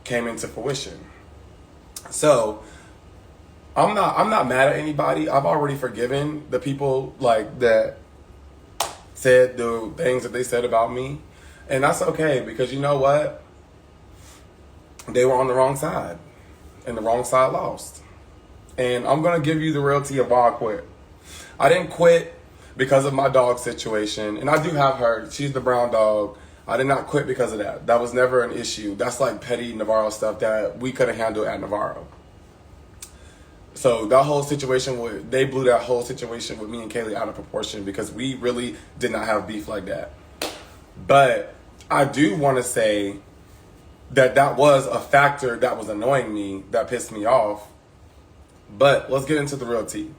came into fruition. So I'm not mad at anybody. I've already forgiven the people like that said the things that they said about me. And that's okay, because you know what? They were on the wrong side, and the wrong side lost. And I'm going to give you the reality of why I quit. I didn't quit because of my dog situation, and I do have her. She's the brown dog. I did not quit because of that. That was never an issue. That's like petty Navarro stuff that we could have handled at Navarro. So that whole situation, they blew that whole situation with me and Kaylee out of proportion, because we really did not have beef like that. But I do want to say that that was a factor that was annoying me, that pissed me off. But let's get into the real tea.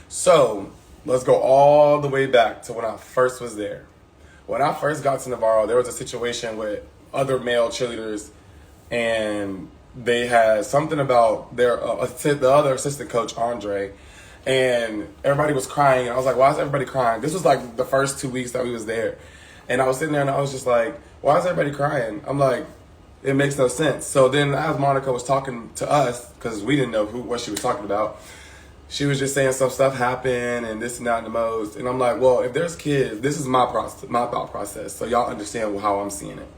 So let's go all the way back to when I first was there. When I first got to Navarro, there was a situation with other male cheerleaders, and they had something about their the other assistant coach, Andre, and everybody was crying. And I was like, why is everybody crying? This was like the first 2 weeks that we was there. And I was sitting there and I was just like, why is everybody crying? I'm like, it makes no sense. So then as Monica was talking to us, because we didn't know what she was talking about, she was just saying some stuff happened and this and that and the most. And I'm like, well, if there's kids, this is my thought process, so y'all understand how I'm seeing it.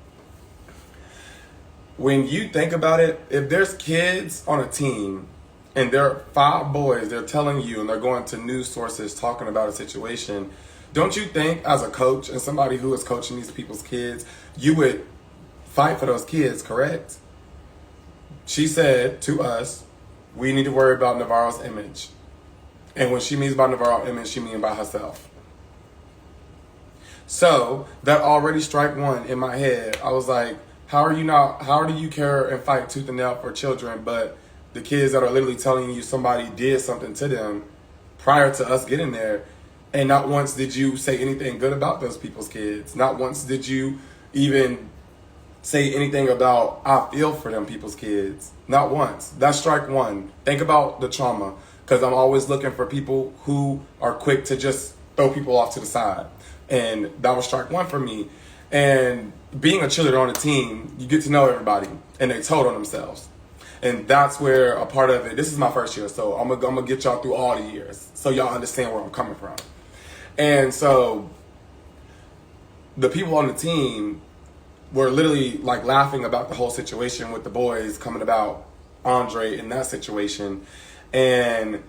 When you think about it, if there's kids on a team and there are 5 boys, they're telling you and they're going to news sources talking about a situation, don't you think as a coach and somebody who is coaching these people's kids, you would fight for those kids, correct? She said to us, we need to worry about Navarro's image. And when she means by Navarro's image, she means by herself. So that already strike one in my head. I was like, how do you care and fight tooth and nail for children, but the kids that are literally telling you somebody did something to them prior to us getting there, and not once did you say anything good about those people's kids. Not once did you even say anything about, I feel for them people's kids. Not once. That's strike one. Think about the trauma, because I'm always looking for people who are quick to just throw people off to the side. And that was strike one for me. And being a cheerleader on a team, you get to know everybody, and they told on themselves. And that's where a part of it, this is my first year, so I'm gonna get y'all through all the years so y'all understand where I'm coming from. And so the people on the team were literally like laughing about the whole situation with the boys coming about Andre in that situation. And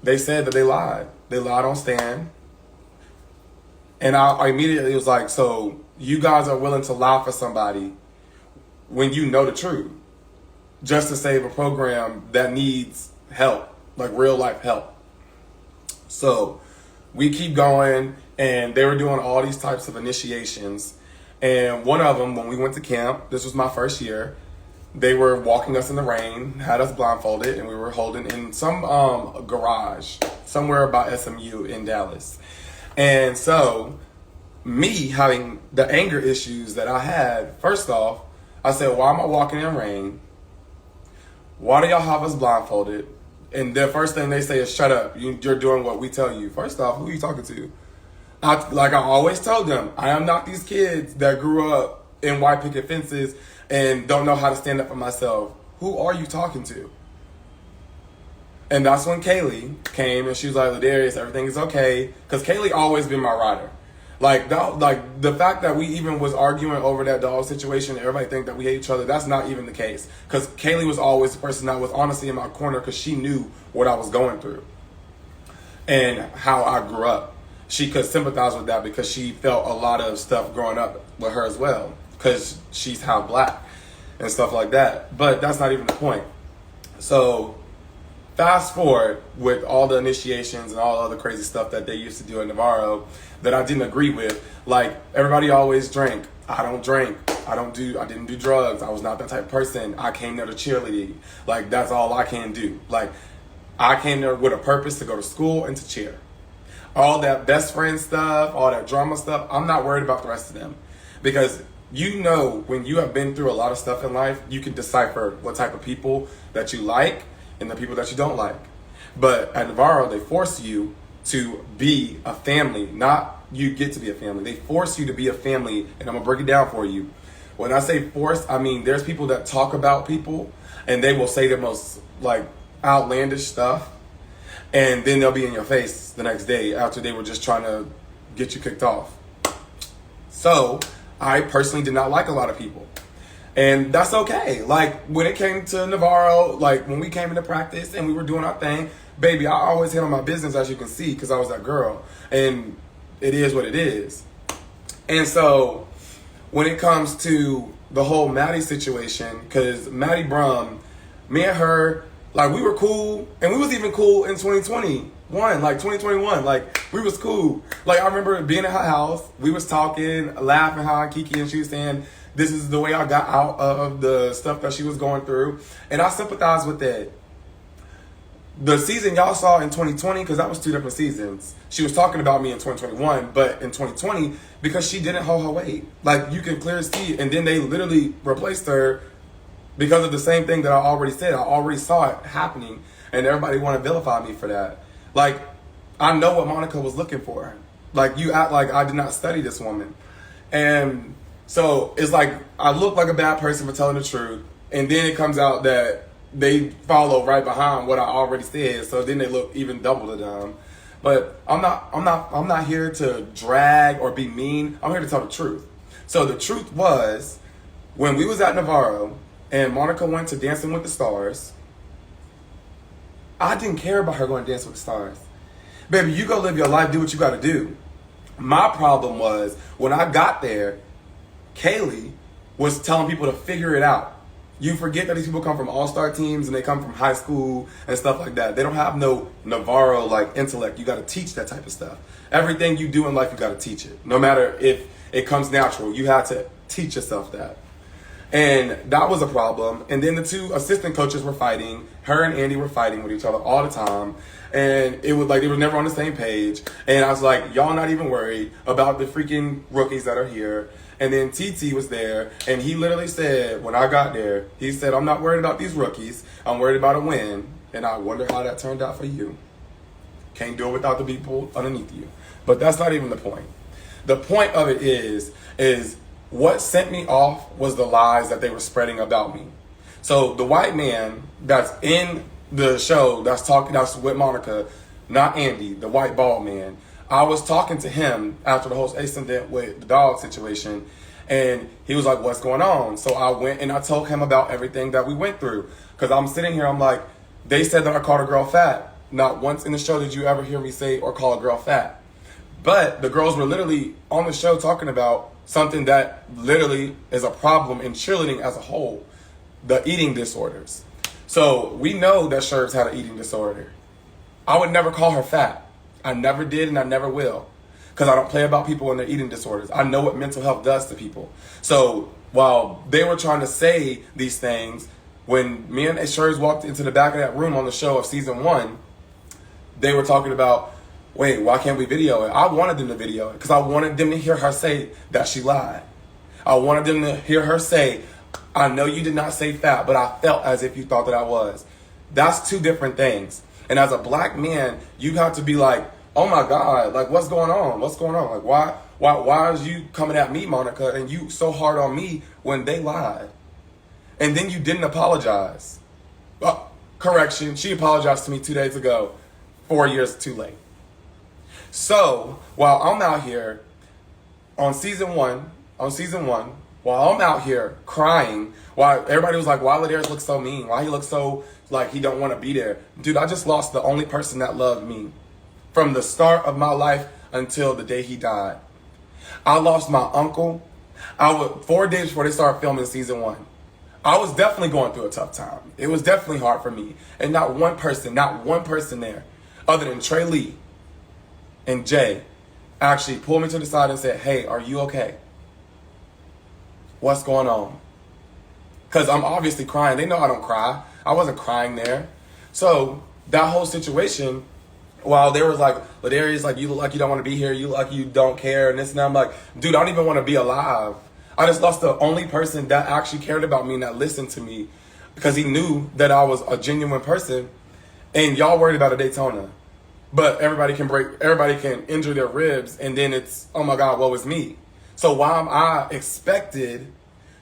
they said that they lied. They lied on Stan. And I immediately was like, so you guys are willing to lie for somebody when you know the truth, just to save a program that needs help, like real life help. So we keep going, and they were doing all these types of initiations. And one of them, when we went to camp, this was my first year, they were walking us in the rain, had us blindfolded, and we were holding in some garage somewhere by SMU in Dallas. And so me having the anger issues that I had, first off, I said, why am I walking in rain? Why do y'all have us blindfolded? And the first thing they say is, shut up. You're doing what we tell you. First off, who are you talking to? Like I always tell them, I am not these kids that grew up in white picket fences and don't know how to stand up for myself. Who are you talking to? And that's when Kaylee came and she was like, ladarius, everything is okay. Because Kaylee always been my rider. Like the fact that we even was arguing over that dog situation, everybody think that we hate each other, that's not even the case. Because Kaylee was always the person that was honestly in my corner, because she knew what I was going through and how I grew up. She could sympathize with that because she felt a lot of stuff growing up with her as well, because she's half black and stuff like that. But that's not even the point. So fast forward with all the initiations and all the other crazy stuff that they used to do in Navarro that I didn't agree with. Like, everybody always drank. I don't drink. I didn't do drugs. I was not that type of person. I came there to cheerlead. Like, that's all I can do. Like, I came there with a purpose to go to school and to cheer. All that best friend stuff, all that drama stuff, I'm not worried about the rest of them. Because you know, when you have been through a lot of stuff in life, you can decipher what type of people that you like and the people that you don't like. But at Navarro, they force you to be a family, not you get to be a family. They force you to be a family, and I'm gonna break it down for you. When I say forced, I mean there's people that talk about people and they will say the most like outlandish stuff, and then they'll be in your face the next day after they were just trying to get you kicked off. So I personally did not like a lot of people. And that's okay. Like, when it came to Navarro, like, when we came into practice and we were doing our thing, baby, I always handle my business, as you can see, because I was that girl. And it is what it is. And so, when it comes to the whole Maddie situation, because Maddie Brum, me and her, like, we were cool. And we was even cool in 2021, like, 2021. Like, we was cool. Like, I remember being at her house. We was talking, laughing, how Kiki, and she was saying, this is the way I got out of the stuff that she was going through. And I sympathize with that. The season y'all saw in 2020, because that was 2 different seasons. She was talking about me in 2021, but in 2020, because she didn't hold her weight. Like, you can clearly see. And then they literally replaced her because of the same thing that I already said. I already saw it happening, and everybody want to vilify me for that. Like, I know what Monica was looking for. Like, you act like I did not study this woman. And so it's like I look like a bad person for telling the truth, and then it comes out that they follow right behind what I already said. So then they look even double the dumb. But I'm not here to drag or be mean. I'm here to tell the truth. So the truth was, when we was at Navarro and Monica went to Dancing with the Stars, I didn't care about her going to Dance with the Stars. Baby, you go live your life, do what you got to do. My problem was when I got there, Kaylee was telling people to figure it out. You forget that these people come from all-star teams and they come from high school and stuff like that. They don't have no Navarro like intellect. You got to teach that type of stuff. Everything you do in life, you got to teach it. No matter if it comes natural, you have to teach yourself that. And that was a problem. And then the 2 assistant coaches were fighting. Her and Andy were fighting with each other all the time. And it was like they were never on the same page. And I was like, y'all not even worried about the freaking rookies that are here. And then TT was there, and he literally said, when I got there, he said, I'm not worried about these rookies. I'm worried about a win. And I wonder how that turned out for you. Can't do it without the people underneath you. But that's not even the point. The point of it is what sent me off was the lies that they were spreading about me. So the white man that's in the show that's with Monica, not Andy, the white bald man, I was talking to him after the whole incident with the dog situation, and he was like, what's going on? So I went and I told him about everything that we went through. Because I'm sitting here, I'm like, they said that I called a girl fat. Not once in the show did you ever hear me say or call a girl fat. But the girls were literally on the show talking about something that literally is a problem in cheerleading as a whole, the eating disorders. So we know that Sherbs had an eating disorder. I would never call her fat. I never did, and I never will, because I don't play about people and their eating disorders. I know what mental health does to people. So while they were trying to say these things, when me and Sherbs walked into the back of that room on the show of season 1, they were talking about, wait, why can't we video it? I wanted them to video it because I wanted them to hear her say that she lied. I wanted them to hear her say, I know you did not say fat, but I felt as if you thought that I was. That's 2 different things. And as a black man, you have to be like, oh my God, like what's going on? What's going on? Like why is you coming at me, Monica, and you so hard on me when they lied? And then you didn't apologize. Correction, she apologized to me 2 days ago, 4 years too late. So while I'm out here on season one, while I'm out here crying, while everybody was like, why ladarius look so mean? Why he look so like he don't want to be there? Dude, I just lost the only person that loved me from the start of my life until the day he died. I lost my uncle. 4 days before they started filming season 1. I was definitely going through a tough time. It was definitely hard for me. And not one person there, other than Trey Lee and Jay, actually pulled me to the side and said, hey, are you okay? What's going on? Because I'm obviously crying. They know I don't cry. I wasn't crying there. So that whole situation, while they was like, ladarius, like you look like you don't want to be here. You look like you don't care and this and that. I'm like, dude, I don't even want to be alive. I just lost the only person that actually cared about me and that listened to me because he knew that I was a genuine person. And y'all worried about a Daytona. But everybody can injure their ribs, and then it's, oh my God, woe is me. So why am I expected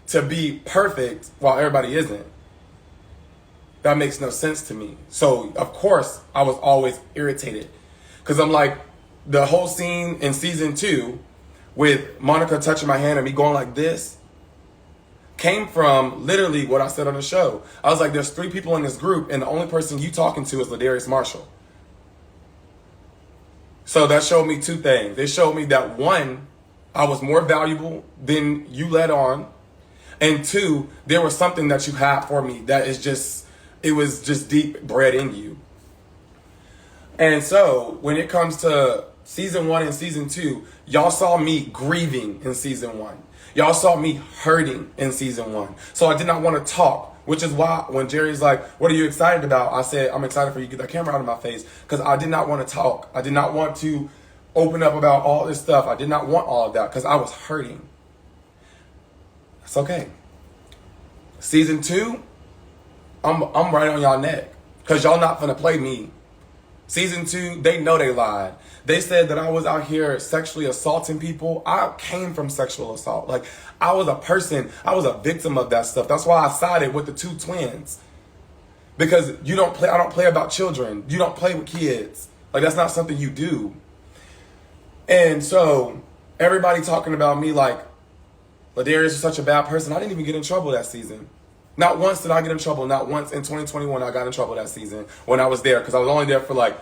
to be perfect while everybody isn't. That makes no sense to me. So, of course, I was always irritated. Because I'm like, the whole scene in season 2 with Monica touching my hand and me going like this came from literally what I said on the show. I was like, there's 3 people in this group, and the only person you talking to is Ladarius Marshall. So that showed me 2 things. It showed me that 1, I was more valuable than you let on. And 2, there was something that you had for me that is just, it was just deep bred in you. And so when it comes to season 1 and season 2, y'all saw me grieving in season 1. Y'all saw me hurting in season 1. So I did not want to talk, which is why when Jerry's like, what are you excited about? I said, I'm excited for you to get that camera out of my face, because I did not want to talk. I did not want to open up about all this stuff. I did not want all of that because I was hurting. It's okay. Season 2, I'm right on y'all neck because y'all not finna play me. Season 2, they know they lied. They said that I was out here sexually assaulting people. I came from sexual assault. Like, I was a person, I was a victim of that stuff. That's why I sided with the 2 twins. Because I don't play about children. You don't play with kids. Like, that's not something you do. And so, everybody talking about me like, Ladarius is such a bad person. I didn't even get in trouble that season. Not once did I get in trouble. Not once in 2021 I got in trouble that season when I was there, because I was only there for like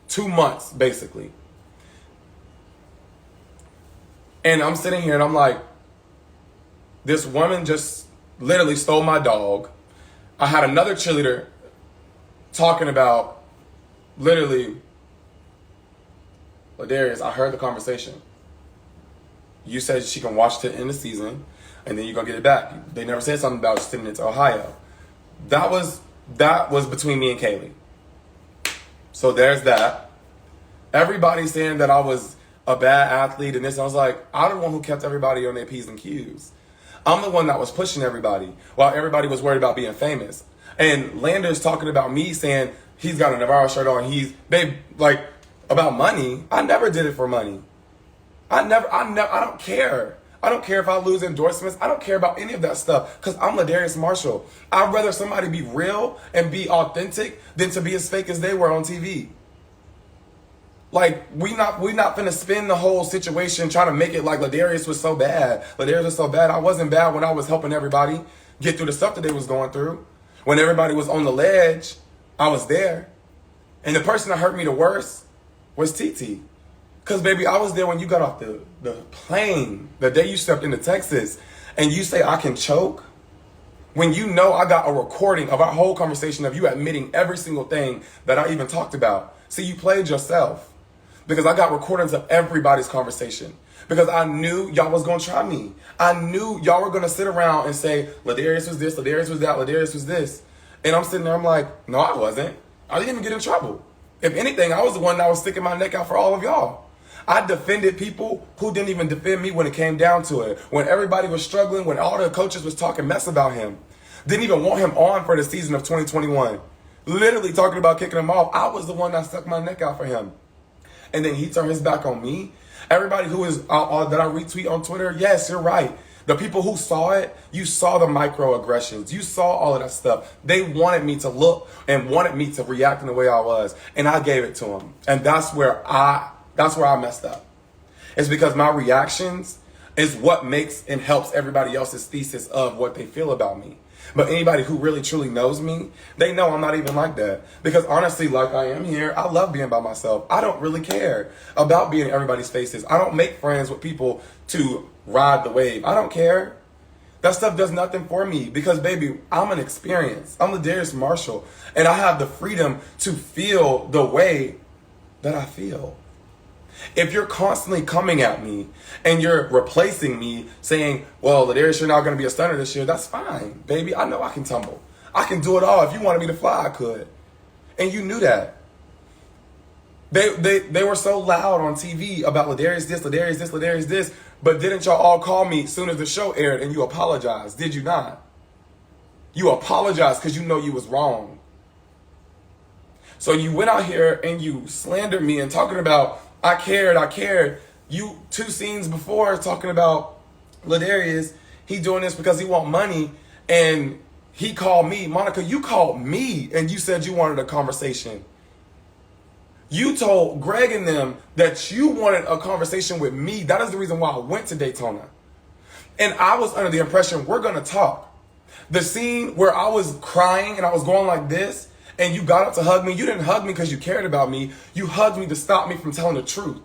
2 months, basically. And I'm sitting here and I'm like, this woman just literally stole my dog. I had another cheerleader talking about literally, Ladarius, I heard the conversation. You said she can watch to the end of the season, and then you're going to get it back. They never said something about sending it to Ohio. That was between me and Kaylee. So there's that. Everybody's saying that I was a bad athlete and this. I was like, I'm the one who kept everybody on their P's and Q's. I'm the one that was pushing everybody while everybody was worried about being famous. And Lander's talking about me saying he's got a Navarro shirt on. Like, about money. I never did it for money. I don't care. I don't care if I lose endorsements. I don't care about any of that stuff because I'm Ladarius Marshall. I'd rather somebody be real and be authentic than to be as fake as they were on TV. Like, we not finna spin the whole situation trying to make it like Ladarius was so bad. Ladarius was so bad. I wasn't bad when I was helping everybody get through the stuff that they was going through. When everybody was on the ledge, I was there. And the person that hurt me the worst was TT. Because, baby, I was there when you got off the plane, the day you stepped into Texas, and you say, I can choke. When you know I got a recording of our whole conversation of you admitting every single thing that I even talked about. See, you played yourself. Because I got recordings of everybody's conversation. Because I knew y'all was going to try me. I knew y'all were going to sit around and say, Ladarius was this, Ladarius was that, Ladarius was this. And I'm sitting there, I'm like, no, I wasn't. I didn't even get in trouble. If anything, I was the one that was sticking my neck out for all of y'all. I defended people who didn't even defend me when it came down to it. When everybody was struggling, when all the coaches was talking mess about him. Didn't even want him on for the season of 2021. Literally talking about kicking him off. I was the one that stuck my neck out for him. And then he turned his back on me. Everybody who is that I retweet on Twitter, yes, you're right. The people who saw it, you saw the microaggressions. You saw all of that stuff. They wanted me to look and wanted me to react in the way I was. And I gave it to them. And that's where I messed up. It's because my reactions is what makes and helps everybody else's thesis of what they feel about me. But anybody who really truly knows me, they know I'm not even like that. Because honestly, like I am here, I love being by myself. I don't really care about being in everybody's faces. I don't make friends with people to ride the wave. I don't care. That stuff does nothing for me because, baby, I'm an experience. I'm Ladarius Marshall. And I have the freedom to feel the way that I feel. If you're constantly coming at me and you're replacing me saying, well, Ladarius, you're not going to be a stunner this year, that's fine, baby. I know I can tumble. I can do it all. If you wanted me to fly, I could. And you knew that. They were so loud on TV about Ladarius this, Ladarius this, Ladarius this, but didn't y'all all call me as soon as the show aired and you apologized? Did you not? You apologized because you know you was wrong. So you went out here and you slandered me and talking about I cared. You 2 scenes before talking about Ladarius, He doing this because he want money. And he called me. Monica, you called me and you said you wanted a conversation. You told Greg and them that you wanted a conversation with me. That is the reason why I went to Daytona. And I was under the impression we're going to talk. The scene where I was crying and I was going like this and you got up to hug me, you didn't hug me because you cared about me. You hugged me to stop me from telling the truth.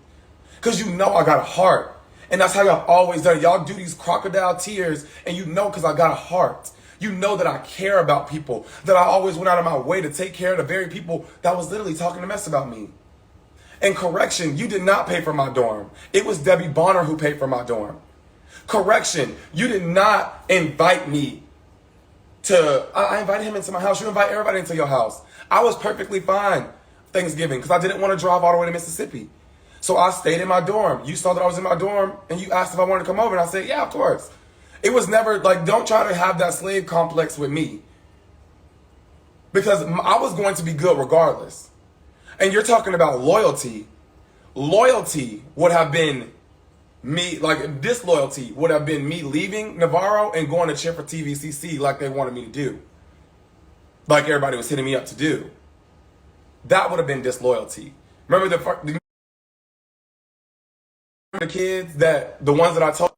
Because you know I got a heart. And that's how y'all always done it. Y'all do these crocodile tears and you know because I got a heart. You know that I care about people, that I always went out of my way to take care of the very people that was literally talking a mess about me. And correction, you did not pay for my dorm. It was Debbie Bonner who paid for my dorm. Correction, you did not invite me to, I invited him into my house. You invite everybody into your house. I was perfectly fine Thanksgiving because I didn't want to drive all the way to Mississippi. So I stayed in my dorm. You saw that I was in my dorm and you asked if I wanted to come over and I said, yeah, of course. It was never like, don't try to have that slave complex with me. Because I was going to be good regardless. And you're talking about loyalty. Loyalty would have been me, like disloyalty would have been me leaving Navarro and going to cheer for TVCC like they wanted me to do. Like everybody was hitting me up to do. That would have been disloyalty. Remember the kids the ones that I told